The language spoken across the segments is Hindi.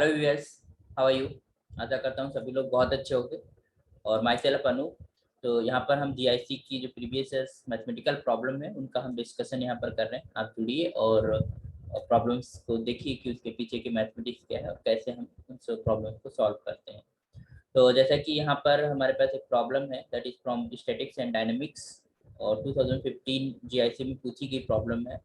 Hello viewers, how are you. आशा करता हूँ सभी लोग बहुत अच्छे होंगे। और माई सेल्फ अनु। तो यहाँ पर हम जीआईसी की जो प्रीवियस मैथमेटिकल प्रॉब्लम है उनका हम डिस्कशन यहाँ पर कर रहे हैं। आप जुड़िए और प्रॉब्लम्स को देखिए कि उसके पीछे की मैथमेटिक्स क्या है और कैसे हम उस प्रॉब्लम को सॉल्व करते हैं। तो जैसा कि यहाँ पर हमारे पास एक प्रॉब्लम है that is from statics and dynamics और 2015 जीआईसी में पूछी गई प्रॉब्लम है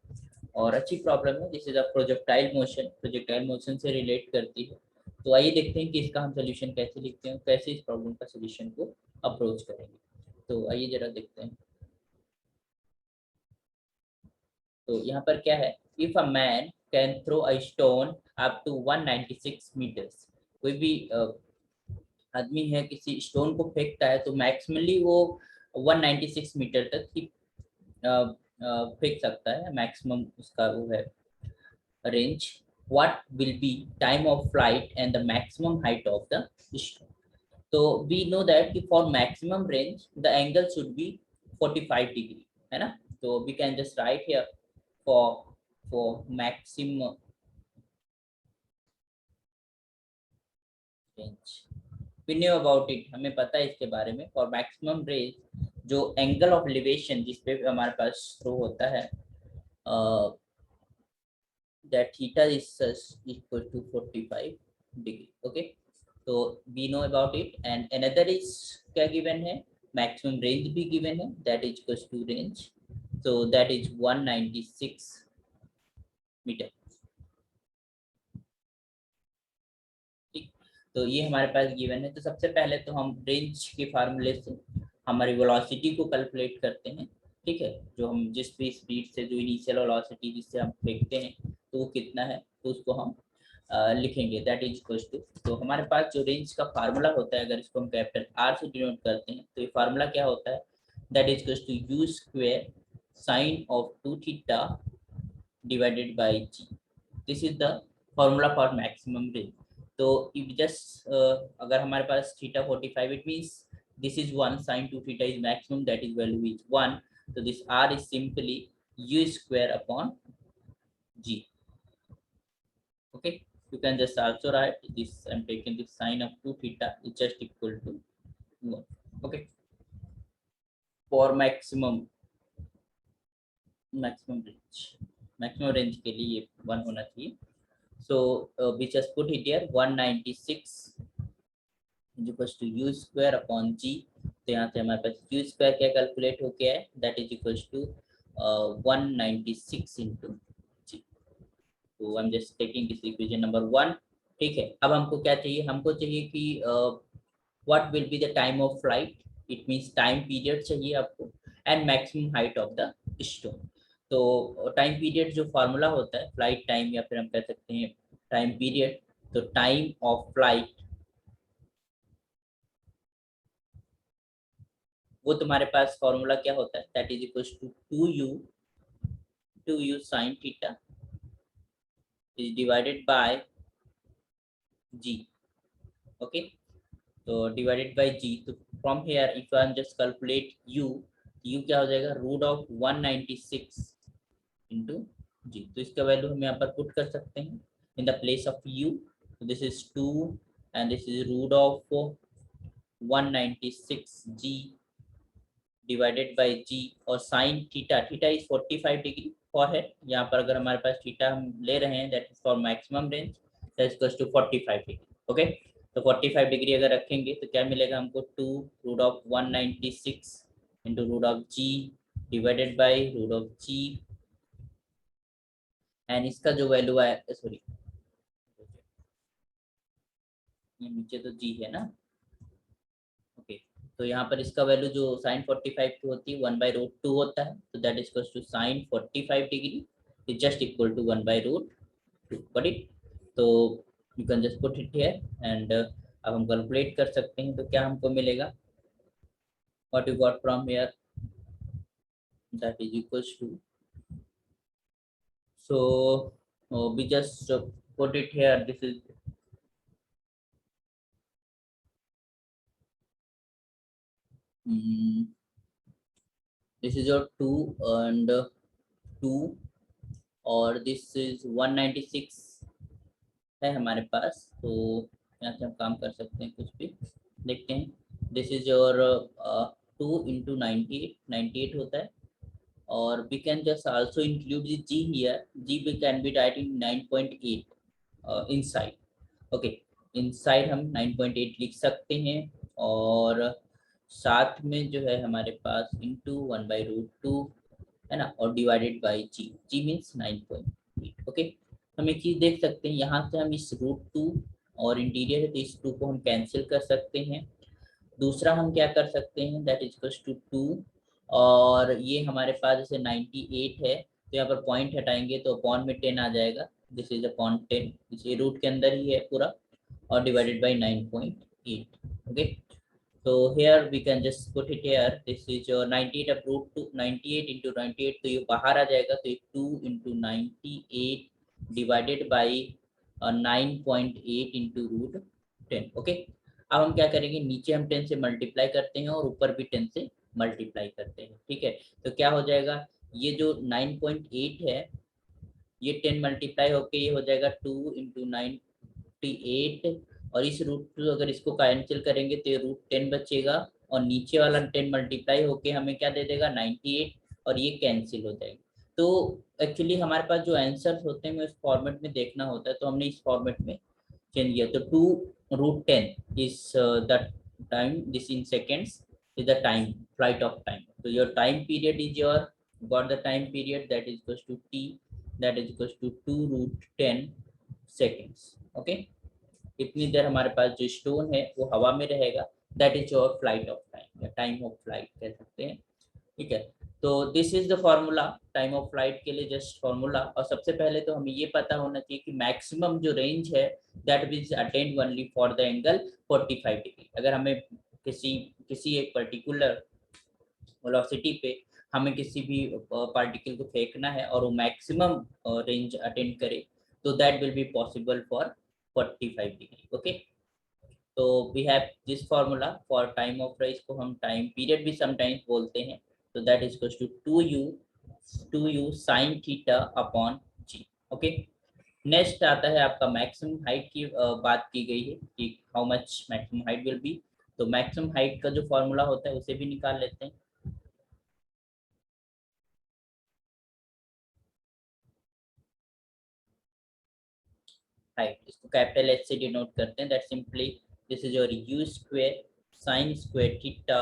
और अच्छी प्रॉब्लम है। This is a projectile motion से रिलेट करती है। तो आइए देखते हैं कि इसका हम सोल्यूशन कैसे लिखते हैं, कैसे इस प्रॉब्लम का सोल्यूशन को अप्रोच करेंगे। तो आइए जरा देखते हैं। तो यहाँ पर क्या है, if a man can throw a stone up to 196 metres. कोई भी आदमी है किसी स्टोन को फेंकता है तो मैक्सिमली वो 196 मीटर तक ही फेंक सकता है। मैक्सिमम उसका वो है range. What will be time of flight and the maximum height of the stone? तो we know that कि for maximum range the angle should be 45 degree, है ना। तो we can just write here for maximum range, we knew about it, हमें पता है इसके बारे में। for maximum range जो angle of elevation जिस पे हमारे पास थ्रो होता है that theta is equal to 45 degree. Okay, so we know about it and another is क्या given है, maximum range भी given है, that is equals to range, so that is 196 metre. ठीक, तो ये हमारे पास गिवन है। तो सबसे पहले तो हम रेंज के फार्मूले से हमारी वेलोसिटी को कैलकुलेट करते हैं। ठीक है, जो हम जिस भी स्पीड से जो इनिशियल वेलोसिटी जिससे हम फेंकते हैं तो वो कितना है, तो उसको हम लिखेंगे दैट इज इक्वल टू। तो हमारे पास जो रेंज का फार्मूला होता है, अगर इसको हम कैपिटल आर से डिनोट करते हैं तो ये फार्मूला क्या होता है, that is equal to u square sine of 2 theta divided by g. This is the formula for maximum range. तो इफ जस्ट अगर हमारे पास theta 45, it means this is 1 sin 2 theta is maximum, that is value is 1। तो this r is simply u square upon g. Okay, you can just also write this. I'm taking this sine of 2 theta is just equal to 1. Okay, for maximum range के लिए ये 1 होना चाहिए। So we just put it here 196 is equals to u square upon g। तो यहाँ से हमारे पास u square क्या कैलकुलेट हो गया है, that is equals to 196 into g। तो I am just taking this equation number 1। ठीक है, अब हमको क्या चाहिए, हमको चाहिए कि what will be the time of flight, it means time period चाहिए आपको, and maximum height of the stone. तो टाइम पीरियड जो फार्मूला होता है फ्लाइट टाइम या फिर हम कह सकते हैं टाइम पीरियड, तो टाइम ऑफ फ्लाइट वो तुम्हारे पास फॉर्मूला क्या होता है, that is equal to 2u sin theta is divided by g. Okay, so divided by g, तो from here if I just calculate u क्या हो जाएगा, रूट ऑफ 196 into g। तो इसका वैल्यू हम यहाँ पर पुट कर सकते हैं in the place of u। This is 2 and this is root of 196 g divided by g। और sine theta is 45 degree for head. यहाँ पर अगर हमारे पास थीटा हम ले रहे हैं that is for maximum range, that is equals to 45 degree. Okay, तो 45 डिग्री अगर रखेंगे तो क्या मिलेगा हमको, 2 root of 196 into root of g divided by root of g, and इसका जो वैल्यू है, सॉरी ये नीचे तो जी है ना। ओके, तो यहाँ पर इसका वैल्यू जो साइन 45 की होती है 1/√2 होता है, तो that is equals to sine 45 degree is just equal to 1/√2। But it, तो you can just put it here and अब हम कैलकुलेट कर सकते हैं। तो क्या हमको मिलेगा, what you got from here, that is equals to, so we just put it here, this is this is your 2 and 2, or this is 196 है हमारे पास, तो यहाँ से हम काम कर सकते हैं, कुछ भी देखते हैं। दिस इज योर 2 into 98 होता है, और we can just also include the g here. G we can be writing 9.8 inside. Okay, inside हम 9.8 लिख सकते हैं, और साथ में जो है हमारे पास इंटू 1/√2 है ना, और divided by G, G means 9.8। Okay, हम एक चीज देख सकते हैं, यहाँ से हम इस √2 और इंटीरियर है तो इस 2 को हम कैंसिल कर सकते हैं। दूसरा हम क्या कर सकते हैं, दैट इज इक्वल्स टू 2, और ये हमारे पास जैसे 98 है तो यहाँ पर पॉइंट हटाएंगे तो अपॉन में 10 आ जाएगा। दिस इज अपॉन 10, इसे रूट के अंदर ही है पूरा, और divided by 9.8। Okay, so here we can just put it here, this is your 98 of √2, 98 into 98, तो ये बाहर आ जाएगा, तो ये 2 into 98 divided by 9.8 into √10। Okay, अब हम क्या करेंगे, नीचे हम 10 से मल्टीप्लाई करते हैं और ऊपर भी 10 से मल्टीप्लाई करते हैं। ठीक है, तो क्या हो जाएगा, ये जो 9.8 है ये 10 मल्टीप्लाई होके ये हो जाएगा 2 into 98, और इस √2 अगर इसको कैंसिल करेंगे तो ये √10 बचेगा, और नीचे वाला 10 मल्टीप्लाई होके हमें क्या दे देगा 98, और ये कैंसिल हो जाएगा। तो एक्चुअली हमारे पास जो आंसर्स होते हैं उस फॉर्मेट में देखना होता है, तो हमने इस फॉर्मेट में चेंज किया। तो 2 √10 is the time, this in seconds is the time, flight of time. So your time period is your, got the time period, that is equals to t, that is equals to 2 √10 seconds. Okay, इतनी देर हमारे पास जो स्टोन है वो हवा में रहेगा, that is your flight of time या टाइम ऑफ फ्लाइट कह सकते हैं। ठीक है, तो this is the formula time of flight के लिए, जस्ट फॉर्मूला। और सबसे पहले तो हमें ये पता होना चाहिए कि मैक्सिमम जो रेंज है that will attend only for the angle 45 degree. अगर हमें किसी एक पर्टिकुलर वेलोसिटी पे हमें किसी भी पार्टिकल को फेंकना है और वो मैक्सिमम रेंज अटेंड करे, तो that will be possible for 45 degree. Okay, तो we have this formula for time of rise को हम टाइम पीरियड भी समटाइम्स बोलते हैं, तो that is equals to 2u sin theta upon g. Okay, next आता है आपका मैक्सिमम हाइट की बात की गई है कि how much maximum height will be. तो मैक्सिमम हाइट का जो फॉर्मूला होता है उसे भी निकाल लेते हैं। हाइट, इसको कैपिटल एच से डिनोट करते हैं, that simply this is your u square sin square theta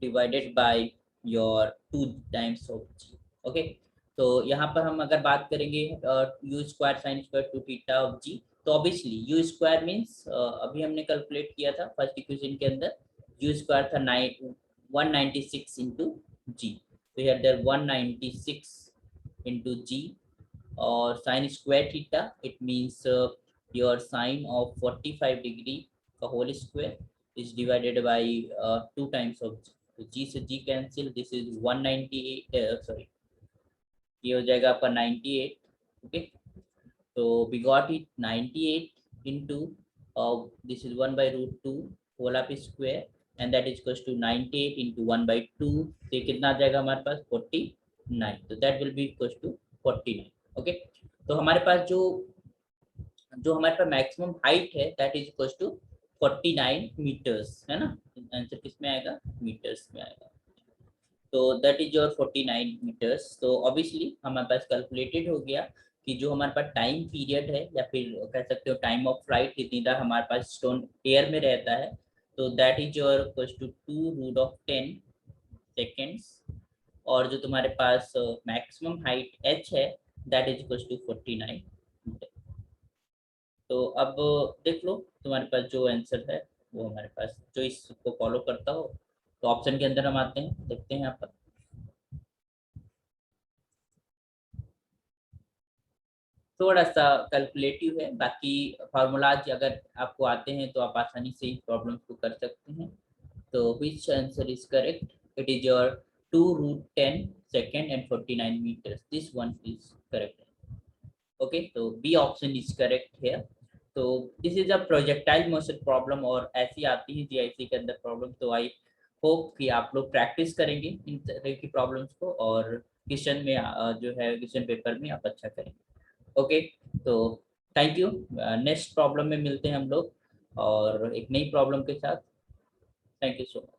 divided by your 2 times of g। Okay, तो यहाँ पर हम अगर बात करेंगे u square sin square 2 theta of g, तो ऑब्वियसली u स्क्वायर मींस अभी हमने कैलकुलेट किया था फर्स्ट इक्वेशन के अंदर, u स्क्वायर था 196 into g, तो हियर देयर 196 into g, और sin square theta it means your sine of 45 degree का whole square is divided by 2 times of g। तो g से g cancel, this is 198, sorry ये हो जाएगा आपका 98। ओके, तो we got it 98 into this is 1/√2 whole of square, and that is equals to 98 into 1/2, तो ये कितना आ जाएगा हमारे पास 49, तो that will be equals to 49। Okay, तो हमारे पास जो हमारे पास मैक्सिमम हाइट है that is equals to 49 metres, है ना, आंसर किस में आएगा, मीटर्स में आएगा। तो दैट इज योर 49 मीटर्स। तो ऑब्वियसली हमारे पास कैलकुलेटेड हो गया कि जो हमारे पास टाइम पीरियड है या फिर कह सकते हो टाइम ऑफ फ्लाइट कितनी देर हमारे पास स्टोन एयर में रहता है, तो that is your equals to 2 √10 seconds, और जो तुम्हारे पास मैक्सिमम हाइट h है that is equals to 49 metre. तो अब देख लो तुम्हारे पास जो आंसर है वो हमारे पास जो इसको फॉलो करता हो, तो ऑप्शन के अंदर हम आते हैं, देखते हैं यहाँ पर। थोड़ा सा कैलकुलेटिव है, बाकी फार्मूलाज अगर आपको आते हैं तो आप आसानी से इस प्रॉब्लम को कर सकते हैं। तो which answer is correct, it is your 2 √10 second and 49 metres, this one is correct. Okay, तो B option is correct here. तो this is a projectile motion problem, और ऐसी आती है जीआईसी के अंदर प्रॉब्लम, तो आई होप कि आप लोग प्रैक्टिस करेंगे इन तरह की प्रॉब्लम्स को, और क्वेश्चन में जो है क्वेश्चन पेपर में आप अच्छा करेंगे। ओके, तो थैंक यू। नेक्स्ट प्रॉब्लम में मिलते हैं हम लोग और एक नई प्रॉब्लम के साथ। Thank you so much.